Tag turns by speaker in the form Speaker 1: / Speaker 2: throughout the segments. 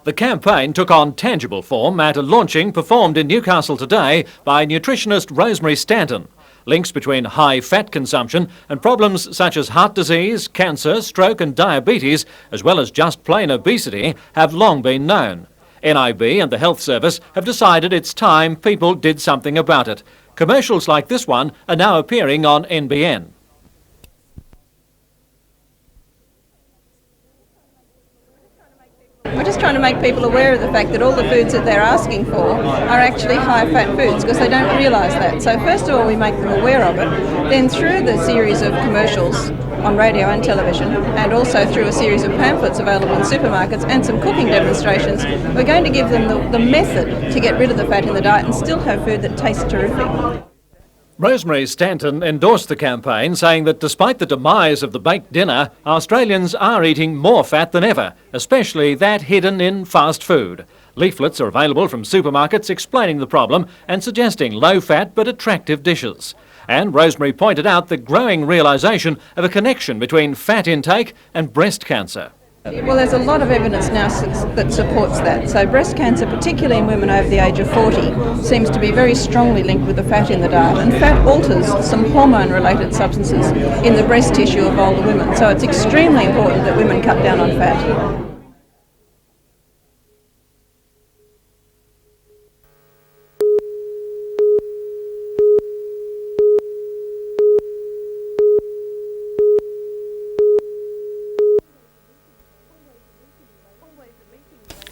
Speaker 1: The campaign took on tangible form at a launching performed in Newcastle today by nutritionist Rosemary Stanton. Links between high fat consumption and problems such as heart disease, cancer, stroke and diabetes, as well as just plain obesity, have long been known. NIB and the Health Service have decided it's time people did something about it. Commercials like this one are now appearing on NBN.
Speaker 2: We're just trying to make people aware of the fact that all the foods that they're asking for are actually high-fat foods, because they don't realise that. So first of all, we make them aware of it. Then through the series of commercials on radio and television, and also through a series of pamphlets available in supermarkets and some cooking demonstrations, we're going to give them the method to get rid of the fat in the diet and still have food that tastes terrific.
Speaker 1: Rosemary Stanton endorsed the campaign, saying that despite the demise of the baked dinner, Australians are eating more fat than ever, especially that hidden in fast food. Leaflets are available from supermarkets explaining the problem and suggesting low-fat but attractive dishes. And Rosemary pointed out the growing realisation of a connection between fat intake and breast cancer.
Speaker 2: Well, there's a lot of evidence now that supports that. So breast cancer, particularly in women over the age of 40, seems to be very strongly linked with the fat in the diet. And fat alters some hormone-related substances in the breast tissue of older women. So it's extremely important that women cut down on fat.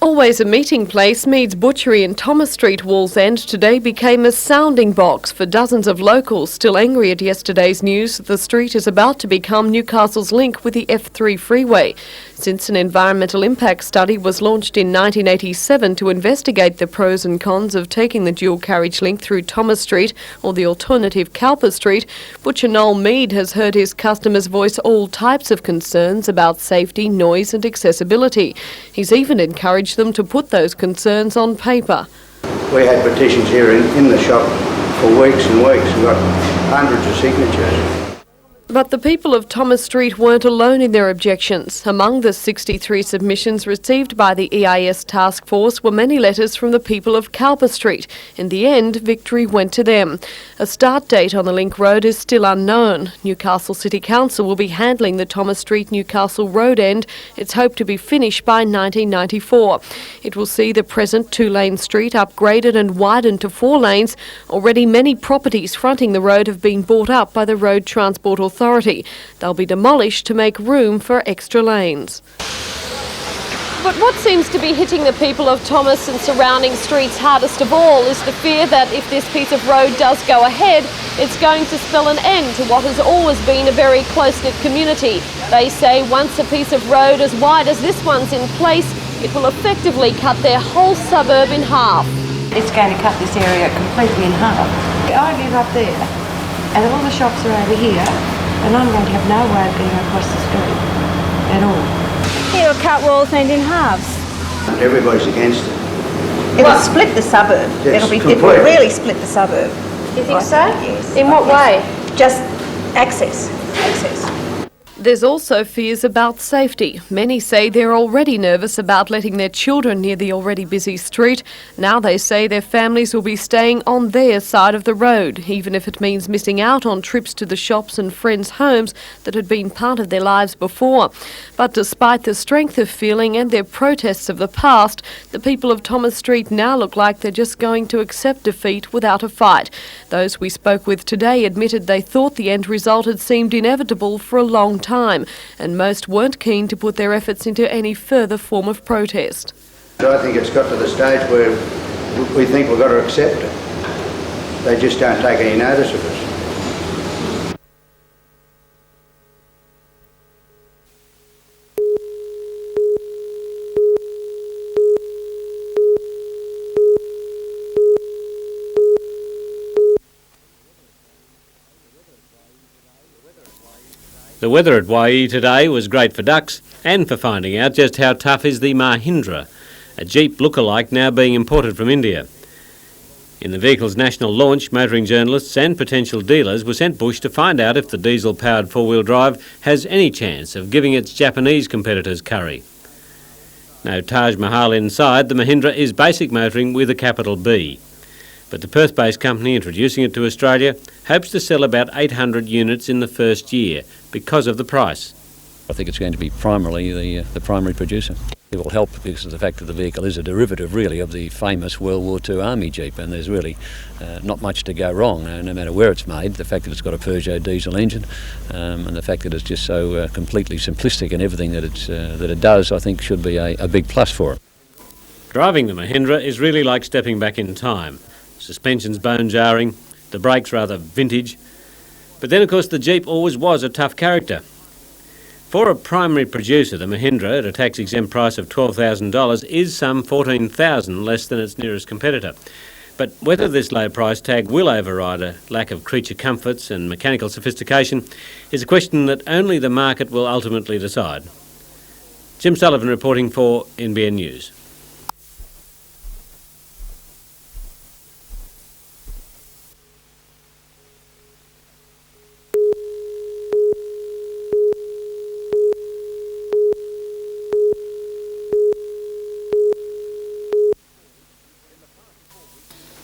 Speaker 3: Always a meeting place, Mead's Butchery in Thomas Street, Wallsend, today became a sounding box for dozens of locals still angry at yesterday's news that the street is about to become Newcastle's link with the F3 freeway. Since an environmental impact study was launched in 1987 to investigate the pros and cons of taking the dual carriage link through Thomas Street or the alternative Cowper Street, Butcher Noel Mead has heard his customers voice all types of concerns about safety, noise and accessibility. He's even encouraged them to put those concerns on paper.
Speaker 4: We had petitions here in the shop for weeks and weeks. We got hundreds of signatures.
Speaker 3: But the people of Thomas Street weren't alone in their objections. Among the 63 submissions received by the EIS task force were many letters from the people of Cowper Street. In the end, victory went to them. A start date on the link road is still unknown. Newcastle City Council will be handling the Thomas Street Newcastle road end. It's hoped to be finished by 1994. It will see the present 2-lane street upgraded and widened to 4 lanes. Already many properties fronting the road have been bought up by the Road Transport Authority. They'll be demolished to make room for extra lanes. But what seems to be hitting the people of Thomas and surrounding streets hardest of all is the fear that if this piece of road does go ahead, it's going to spell an end to what has always been a very close-knit community. They say once a piece of road as wide as this one's in place, it will effectively cut their whole suburb in half.
Speaker 5: It's going to cut this area completely in half. I live up there and all the shops are over here, and I'm going to have no way of getting across the street at all.
Speaker 6: It'll cut Wallsend in halves.
Speaker 4: Everybody's against it.
Speaker 2: It'll split the suburb. It will really split the suburb.
Speaker 6: You think so?
Speaker 2: Yes.
Speaker 6: In what way?
Speaker 2: Just access.
Speaker 3: There's also fears about safety. Many say they're already nervous about letting their children near the already busy street. Now they say their families will be staying on their side of the road, even if it means missing out on trips to the shops and friends' homes that had been part of their lives before. But despite the strength of feeling and their protests of the past, the people of Thomas Street now look like they're just going to accept defeat without a fight. Those we spoke with today admitted they thought the end result had seemed inevitable for a long time, and most weren't keen to put their efforts into any further form of protest.
Speaker 4: So I think it's got to the stage where we think we've got to accept it. They just don't take any notice of us.
Speaker 7: The weather at Waii today was great for ducks and for finding out just how tough is the Mahindra, a Jeep lookalike now being imported from India. In the vehicle's national launch, motoring journalists and potential dealers were sent bush to find out if the diesel-powered four-wheel drive has any chance of giving its Japanese competitors curry. No Taj Mahal inside, the Mahindra is basic motoring with a capital B. But the Perth-based company introducing it to Australia hopes to sell about 800 units in the first year because of the price.
Speaker 8: I think it's going to be primarily the primary producer. It will help because of the fact that the vehicle is a derivative really of the famous World War II Army Jeep, and there's really not much to go wrong, no matter where it's made. The fact that it's got a Peugeot diesel engine and the fact that it's just so completely simplistic in everything that it does, I think should be a big plus for it.
Speaker 7: Driving the Mahindra is really like stepping back in time. Suspension's bone-jarring, the brakes rather vintage. But then, of course, the Jeep always was a tough character. For a primary producer, the Mahindra, at a tax-exempt price of $12,000, is some $14,000 less than its nearest competitor. But whether this low price tag will override a lack of creature comforts and mechanical sophistication is a question that only the market will ultimately decide. Jim Sullivan reporting for NBN News.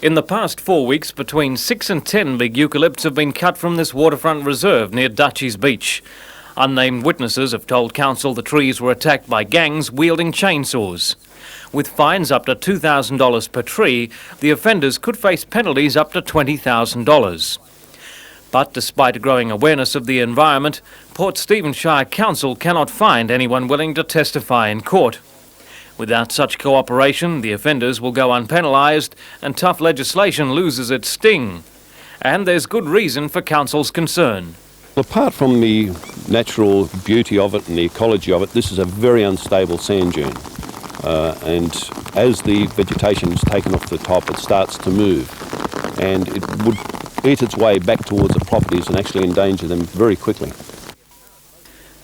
Speaker 1: In the past 4 weeks, between 6 and 10 big eucalypts have been cut from this waterfront reserve near Dutchy's Beach. Unnamed witnesses have told council the trees were attacked by gangs wielding chainsaws. With fines up to $2,000 per tree, the offenders could face penalties up to $20,000. But despite a growing awareness of the environment, Port Stephens Shire Council cannot find anyone willing to testify in court. Without such cooperation, the offenders will go unpenalised and tough legislation loses its sting. And there's good reason for council's concern.
Speaker 9: Apart from the natural beauty of it and the ecology of it, this is a very unstable sand dune. And as the vegetation is taken off the top, it starts to move. And it would eat its way back towards the properties and actually endanger them very quickly.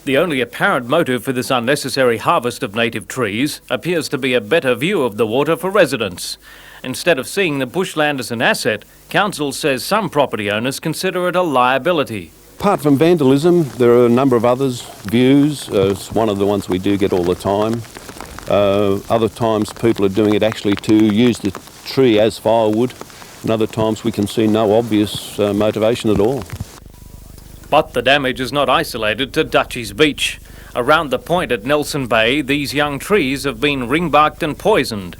Speaker 1: The only apparent motive for this unnecessary harvest of native trees appears to be a better view of the water for residents. Instead of seeing the bushland as an asset, council says some property owners consider it a liability.
Speaker 9: Apart from vandalism, there are a number of others. Views, it's one of the ones we do get all the time. Other times people are doing it actually to use the tree as firewood, and other times we can see no obvious motivation at all.
Speaker 1: But the damage is not isolated to Dutchy's Beach. Around the point at Nelson Bay, these young trees have been ring-barked and poisoned.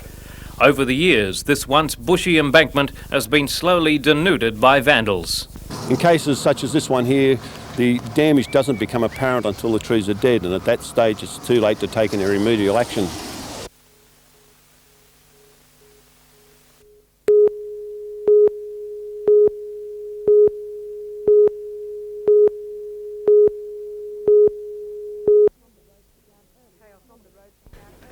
Speaker 1: Over the years, this once bushy embankment has been slowly denuded by vandals.
Speaker 9: In cases such as this one here, the damage doesn't become apparent until the trees are dead, and at that stage it's too late to take any remedial action.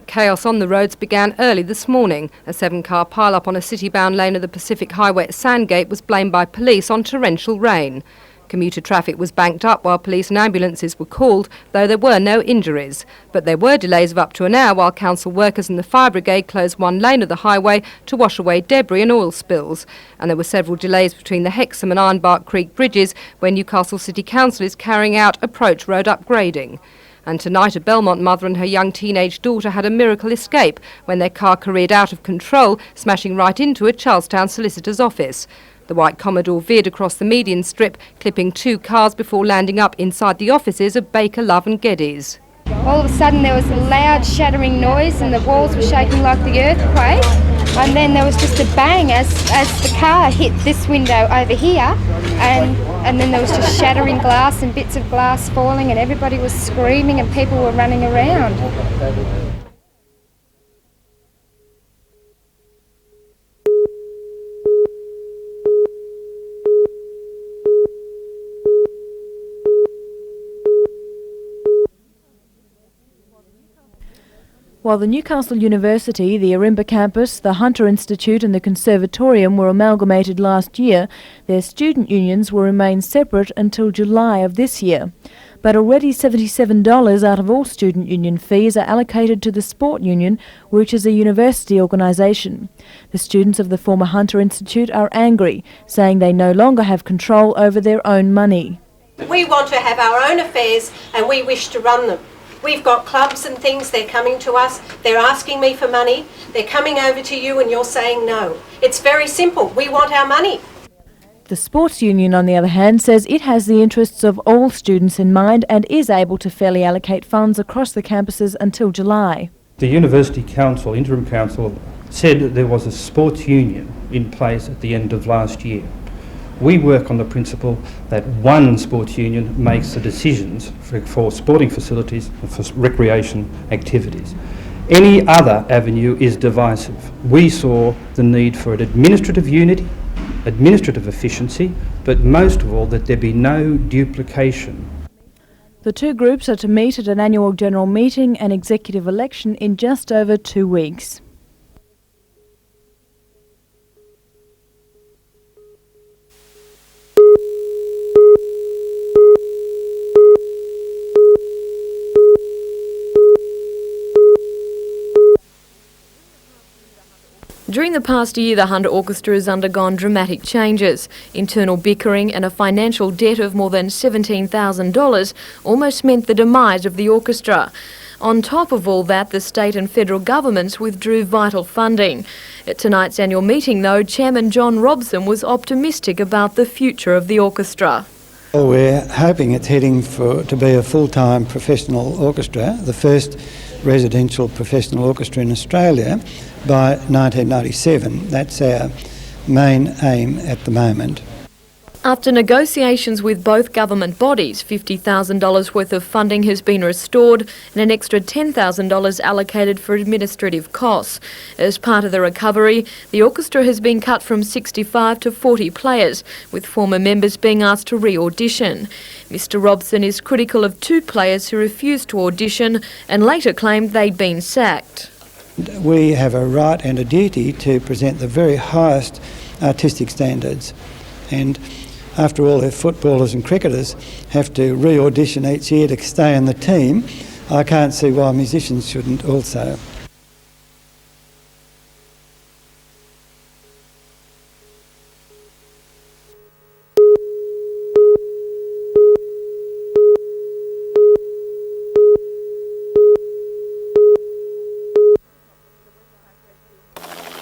Speaker 10: Chaos on the roads began early this morning. A 7-car pile-up on a city-bound lane of the Pacific Highway at Sandgate was blamed by police on torrential rain. Commuter traffic was banked up while police and ambulances were called, though there were no injuries. But there were delays of up to an hour while council workers and the fire brigade closed one lane of the highway to wash away debris and oil spills. And there were several delays between the Hexham and Ironbark Creek bridges where Newcastle City Council is carrying out approach road upgrading. And tonight a Belmont mother and her young teenage daughter had a miracle escape when their car careered out of control, smashing right into a Charlestown solicitor's office. The white Commodore veered across the median strip, clipping 2 cars before landing up inside the offices of Baker, Love and Geddes.
Speaker 6: All of a sudden there was a loud shattering noise and the walls were shaking like the earthquake. And then there was just a bang as the car hit this window over here, and then there was just shattering glass and bits of glass falling, and everybody was screaming and people were running around.
Speaker 11: While the Newcastle University, the Ourimbah campus, the Hunter Institute and the Conservatorium were amalgamated last year, their student unions will remain separate until July of this year. But already $77 out of all student union fees are allocated to the Sport Union, which is a university organisation. The students of the former Hunter Institute are angry, saying they no longer have control over their own money.
Speaker 12: We want to have our own affairs and we wish to run them. We've got clubs and things, they're coming to us, they're asking me for money, they're coming over to you and you're saying no. It's very simple, we want our money.
Speaker 11: The sports union, on the other hand, says it has the interests of all students in mind and is able to fairly allocate funds across the campuses until July.
Speaker 13: The University Council, Interim Council, said that there was a sports union in place at the end of last year. We work on the principle that one sports union makes the decisions for sporting facilities and for recreation activities. Any other avenue is divisive. We saw the need for an administrative unity, administrative efficiency, but most of all that there be no duplication.
Speaker 11: The two groups are to meet at an annual general meeting and executive election in just over 2 weeks.
Speaker 3: During the past year, the Hunter Orchestra has undergone dramatic changes. Internal bickering and a financial debt of more than $17,000 almost meant the demise of the orchestra. On top of all that, the state and federal governments withdrew vital funding. At tonight's annual meeting, though, Chairman John Robson was optimistic about the future of the orchestra.
Speaker 14: Well, we're hoping it's heading to be a full-time professional orchestra, the first residential professional orchestra in Australia by 1997. That's our main aim at the moment.
Speaker 3: After negotiations with both government bodies, $50,000 worth of funding has been restored and an extra $10,000 allocated for administrative costs. As part of the recovery, the orchestra has been cut from 65 to 40 players, with former members being asked to re-audition. Mr Robson is critical of 2 players who refused to audition and later claimed they'd been sacked.
Speaker 14: We have a right and a duty to present the very highest artistic standards, and after all, if footballers and cricketers have to re-audition each year to stay in the team, I can't see why musicians shouldn't also.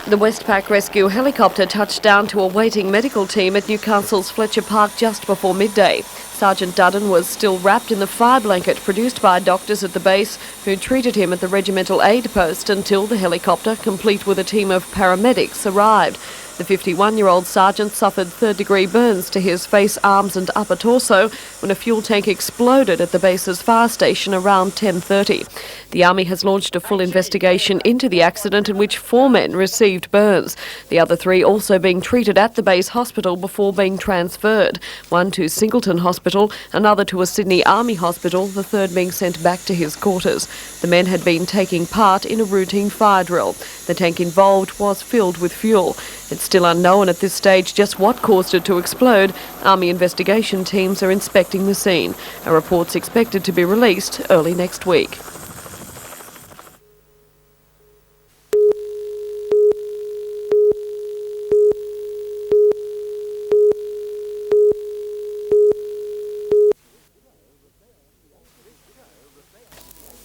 Speaker 3: The Westpac rescue helicopter touched down to a waiting medical team at Newcastle's Fletcher Park just before midday. Sergeant Dudden was still wrapped in the fire blanket produced by doctors at the base who treated him at the regimental aid post until the helicopter, complete with a team of paramedics, arrived. The 51-year-old sergeant suffered third-degree burns to his face, arms and upper torso when a fuel tank exploded at the base's fire station around 10:30. The Army has launched a full investigation into the accident in which 4 men received burns. The other 3 also being treated at the base hospital before being transferred. One to Singleton Hospital, another to a Sydney Army hospital, the third being sent back to his quarters. The men had been taking part in a routine fire drill. The tank involved was filled with fuel. It's still unknown at this stage just what caused it to explode. Army investigation teams are inspecting the scene. A report's expected to be released early next week.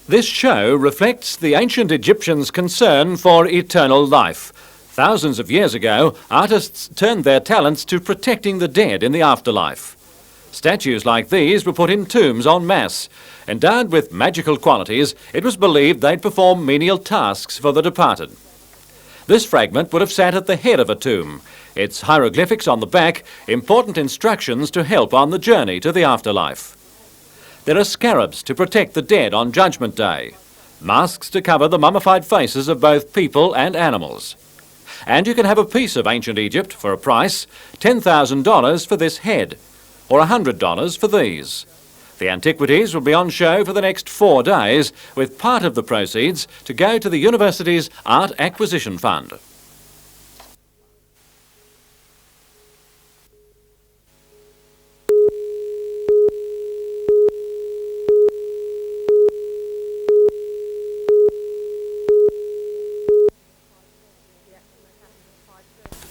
Speaker 1: This show reflects the ancient Egyptians' concern for eternal life. Thousands of years ago, artists turned their talents to protecting the dead in the afterlife. Statues like these were put in tombs en masse. Endowed with magical qualities, it was believed they'd perform menial tasks for the departed. This fragment would have sat at the head of a tomb. Its hieroglyphics on the back, important instructions to help on the journey to the afterlife. There are scarabs to protect the dead on Judgment Day. Masks to cover the mummified faces of both people and animals. And you can have a piece of ancient Egypt for a price, $10,000 for this head, or $100 for these. The Antiquities will be on show for the next 4 days, with part of the proceeds to go to the university's Art Acquisition Fund.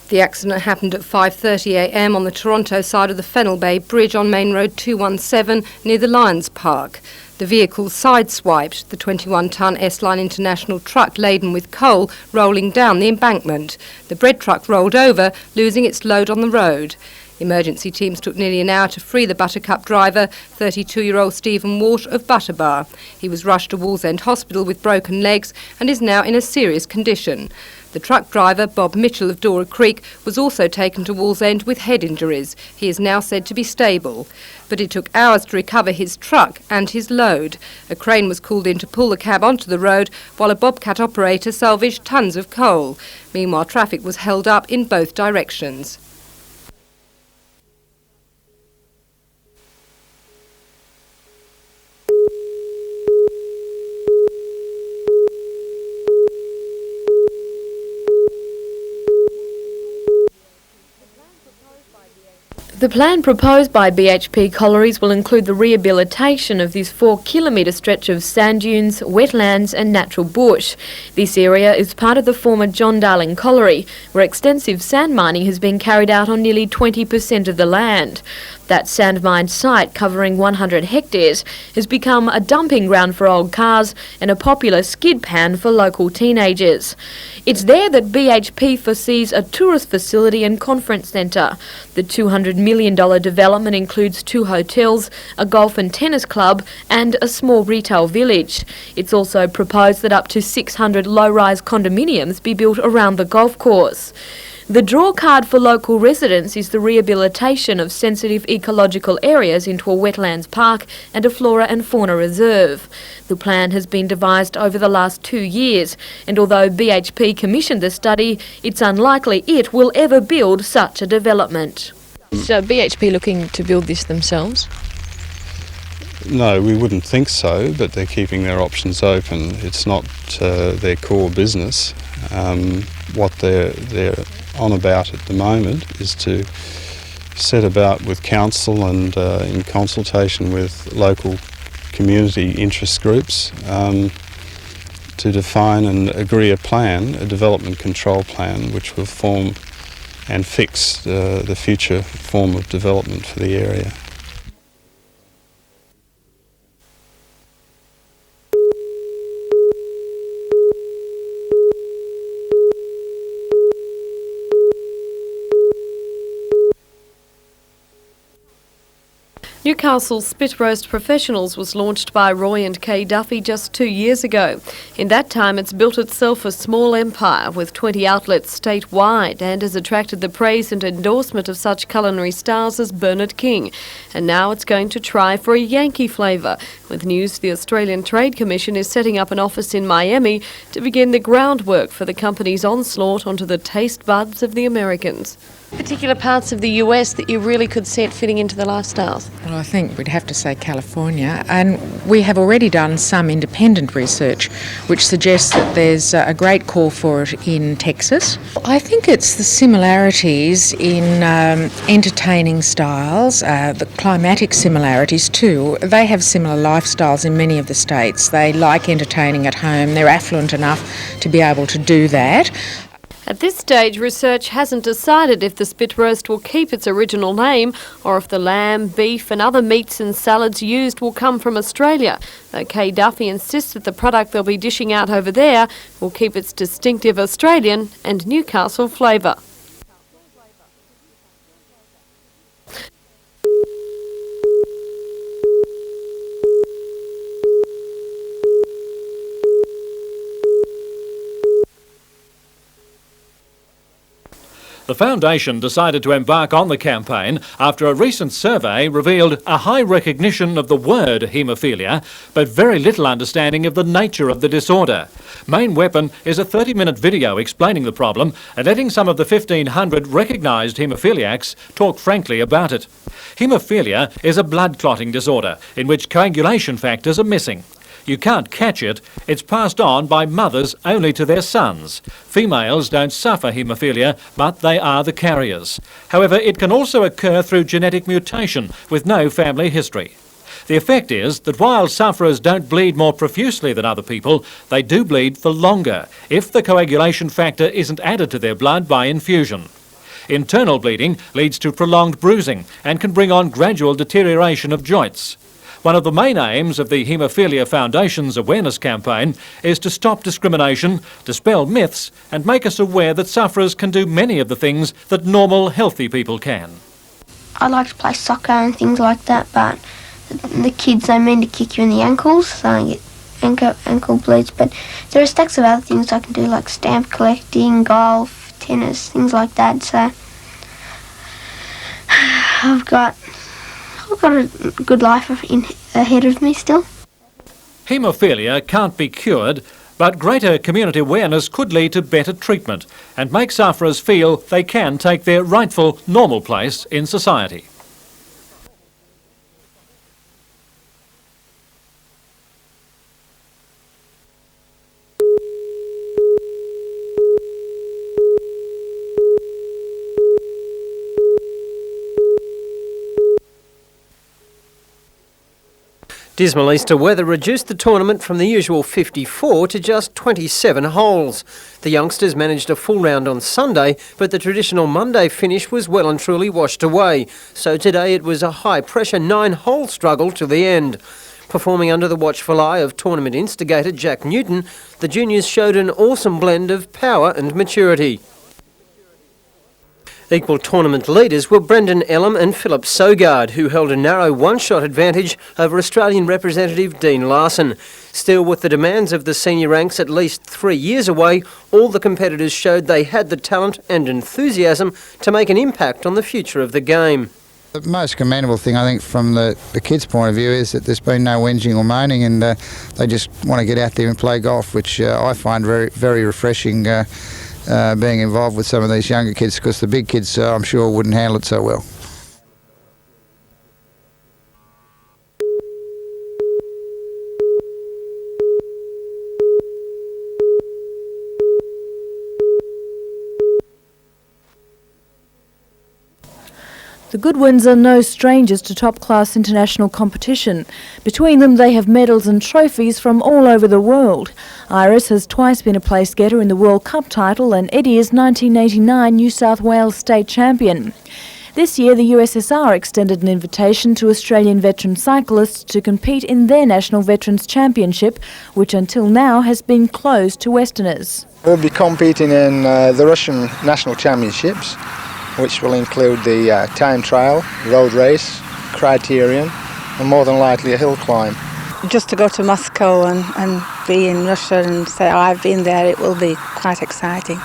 Speaker 10: The accident happened at 5:30am on the Toronto side of the Fennell Bay Bridge on Main Road 217 near the Lions Park. The vehicle sideswiped the 21-tonne S-Line International truck laden with coal rolling down the embankment. The bread truck rolled over, losing its load on the road. Emergency teams took nearly an hour to free the Buttercup driver, 32-year-old Stephen Walsh of Butterbar. He was rushed to Wallsend Hospital with broken legs and is now in a serious condition. The truck driver, Bob Mitchell of Dora Creek, was also taken to Wallsend with head injuries. He is now said to be stable. But it took hours to recover his truck and his load. A crane was called in to pull the cab onto the road, while a bobcat operator salvaged tons of coal. Meanwhile, traffic was held up in both directions.
Speaker 3: The plan proposed by BHP Collieries will include the rehabilitation of this 4-kilometre stretch of sand dunes, wetlands and natural bush. This area is part of the former John Darling Colliery, where extensive sand mining has been carried out on nearly 20% of the land. That sand mine site, covering 100 hectares, has become a dumping ground for old cars and a popular skid pan for local teenagers. It's there that BHP foresees a tourist facility and conference centre. The $200 million development includes 2 hotels, a golf and tennis club and a small retail village. It's also proposed that up to 600 low-rise condominiums be built around the golf course. The draw card for local residents is the rehabilitation of sensitive ecological areas into a wetlands park and a flora and fauna reserve. The plan has been devised over the last 2 years, and although BHP commissioned the study, it's unlikely it will ever build such a development. So BHP looking to build this themselves?
Speaker 15: No, we wouldn't think so, but they're keeping their options open. It's not their core business. What they're on about at the moment is to set about with council and in consultation with local community interest groups to define and agree a plan, a development control plan, which will form and fix the future form of development for the area.
Speaker 3: Newcastle Spit Roast Professionals was launched by Roy and Kay Duffy just 2 years ago. In that time, it's built itself a small empire with 20 outlets statewide and has attracted the praise and endorsement of such culinary stars as Bernard King. And now it's going to try for a Yankee flavour. With news, the Australian Trade Commission is setting up an office in Miami to begin the groundwork for the company's onslaught onto the taste buds of the Americans. Particular parts of the US that you really could see it fitting into the lifestyles?
Speaker 16: Well, I think we'd have to say California, and we have already done some independent research which suggests that there's a great call for it in Texas. I think it's the similarities in entertaining styles, the climatic similarities too. They have similar lifestyles in many of the states. They like entertaining at home, they're affluent enough to be able to do that.
Speaker 3: At this stage, research hasn't decided if the spit roast will keep its original name or if the lamb, beef and other meats and salads used will come from Australia, though Kay Duffy insists that the product they'll be dishing out over there will keep its distinctive Australian and Newcastle flavour.
Speaker 1: The Foundation decided to embark on the campaign after a recent survey revealed a high recognition of the word haemophilia, but very little understanding of the nature of the disorder. Main weapon is a 30-minute video explaining the problem and letting some of the 1,500 recognised haemophiliacs talk frankly about it. Haemophilia is a blood clotting disorder in which coagulation factors are missing. You can't catch it, it's passed on by mothers only to their sons. Females don't suffer haemophilia, but they are the carriers. However, it can also occur through genetic mutation with no family history. The effect is that while sufferers don't bleed more profusely than other people, they do bleed for longer if the coagulation factor isn't added to their blood by infusion. Internal bleeding leads to prolonged bruising and can bring on gradual deterioration of joints. One of the main aims of the Haemophilia Foundation's awareness campaign is to stop discrimination, dispel myths and make us aware that sufferers can do many of the things that normal, healthy people can.
Speaker 17: I like to play soccer and things like that, but the kids, they mean to kick you in the ankles, so I get ankle bleeds. But there are stacks of other things I can do, like stamp collecting, golf, tennis, things like that. So I've got a good life ahead of me still.
Speaker 1: Haemophilia can't be cured, but greater community awareness could lead to better treatment and make sufferers feel they can take their rightful, normal place in society.
Speaker 18: Dismal Easter weather reduced the tournament from the usual 54 to just 27 holes. The youngsters managed a full round on Sunday, but the traditional Monday finish was well and truly washed away. So today it was a high-pressure 9-hole struggle to the end. Performing under the watchful eye of tournament instigator Jack Newton, the juniors showed an awesome blend of power and maturity. Equal tournament leaders were Brendan Ellum and Philip Sogard, who held a narrow one-shot advantage over Australian representative Dean Larson. Still, with the demands of the senior ranks at least 3 years away, all the competitors showed they had the talent and enthusiasm to make an impact on the future of the game.
Speaker 19: The most commendable thing, I think, from the kids' point of view is that there's been no whinging or moaning, and they just want to get out there and play golf, which I find very, very refreshing. Being involved with some of these younger kids, because the big kids, I'm sure, wouldn't handle it so well.
Speaker 11: The Goodwins are no strangers to top-class international competition. Between them, they have medals and trophies from all over the world. Iris has twice been a place-getter in the World Cup title, and Eddie is 1989 New South Wales state champion. This year, the USSR extended an invitation to Australian veteran cyclists to compete in their National Veterans Championship, which until now has been closed to Westerners.
Speaker 20: We'll be competing in the Russian National Championships, which will include the time trial, road race, criterion, and more than likely a hill climb.
Speaker 21: Just to go to Moscow and be in Russia and say, oh, I've been there, it will be quite exciting.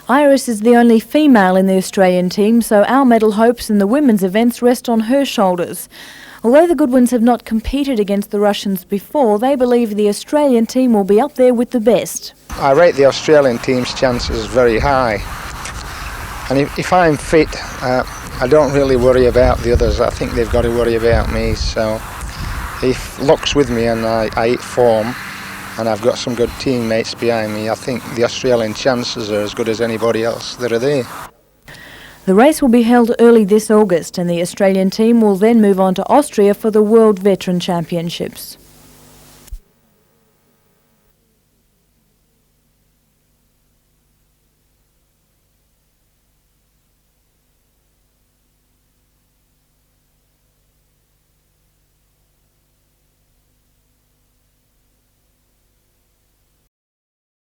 Speaker 11: Iris is the only female in the Australian team, so our medal hopes in the women's events rest on her shoulders. Although the Goodwins have not competed against the Russians before, they believe the Australian team will be up there with the best.
Speaker 20: I rate the Australian team's chances very high. And if I'm fit, I don't really worry about the others. I think they've got to worry about me. So if luck's with me and I hit form and I've got some good teammates behind me, I think the Australian chances are as good as anybody else that are there.
Speaker 11: The race will be held early this August, and the Australian team will then move on to Austria for the World Veteran Championships.